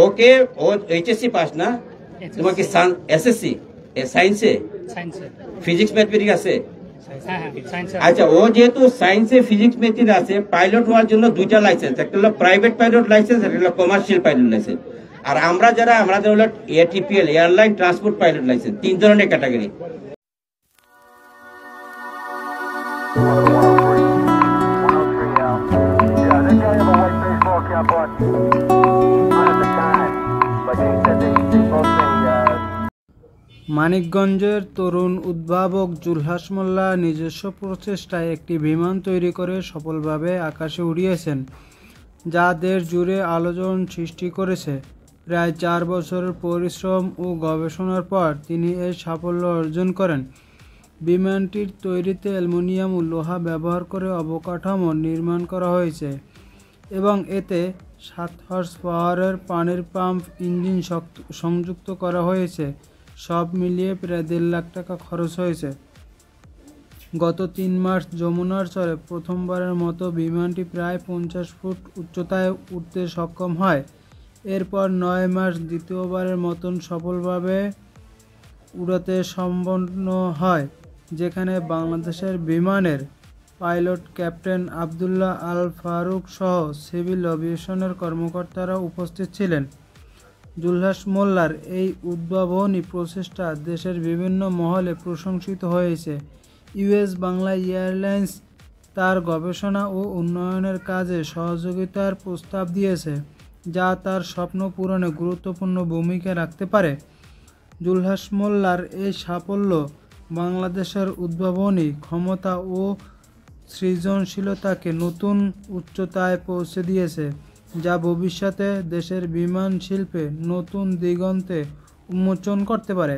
ওকে ও HSC pass না, তোমার কি এসএসসি সায়েন্সে ফিজিক্স ম্যাথমেটিক্স আছে? আচ্ছা, ও যেহেতু সায়েন্সে ফিজিক্স ম্যাথমেটিক্স আছে, পাইলট হওয়ার জন্য দুইটা লাইসেন্স, একটা হলো প্রাইভেট পাইলট লাইসেন্স, একটা হলো কমার্শিয়াল পাইলট লাইসেন্স। আর আমরা যারা আমাদের হলো এটিপিএল এয়ারলাইন ট্রান্সপোর্ট পাইলট লাইসেন্স, 3 ধরনের ক্যাটাগরি। মানিকগঞ্জের তরুণ উদ্ভাবক জুলহাস মোল্লা নিজস্ব প্রচেষ্টায় একটি বিমান তৈরি করে সফলভাবে আকাশে উড়িয়েছেন, যা দেশ জুড়ে আলোড়ন সৃষ্টি করেছে। প্রায় 4 বছরের পরিশ্রম ও গবেষণার পর তিনি এই সাফল্য অর্জন করেন। বিমানটির তৈরিতে অ্যালুমিনিয়াম ও লোহা ব্যবহার করে অবকাঠামো নির্মাণ করা হয়েছে এবং এতে 7 হর্স পাওয়ারের পানির পাম্প ইঞ্জিন সংযুক্ত করা হয়েছে। সব মিলিয়ে প্রায় 1.5 লাখ টাকা খরচ হয়েছে। গত 3 মার্চ যমুনার চরে প্রথমবারের মতো বিমানটি প্রায় 50 ফুট উচ্চতায় উঠতে সক্ষম হয়। এরপর 9 মার্চ দ্বিতীয়বারের মতন সফলভাবে উড়াতে সম্পন্ন হয়, যেখানে বাংলাদেশের বিমানের পাইলট ক্যাপ্টেন আবদুল্লাহ আল ফারুক সহ সিভিল এভিয়েশনের কর্মকর্তারা উপস্থিত ছিলেন। জুলহাস মোল্লার এই উদ্ভাবনী প্রচেষ্টা দেশের বিভিন্ন মহলে প্রশংসিত হয়েছে। ইউএস বাংলা এয়ারলাইন্স তার গবেষণা ও উন্নয়নের কাজে সহযোগিতার প্রস্তাব দিয়েছে, যা তার স্বপ্ন পূরণে গুরুত্বপূর্ণ ভূমিকা রাখতে পারে। জুলহাস মোল্লার এই সাফল্য বাংলাদেশের উদ্ভাবনী ক্ষমতা ও সৃজনশীলতাকে নতুন উচ্চতায় পৌঁছে দিয়েছে, যা ভবিষ্যতে দেশের বিমান শিল্পে নতুন দিগন্তে উন্মোচন করতে পারে।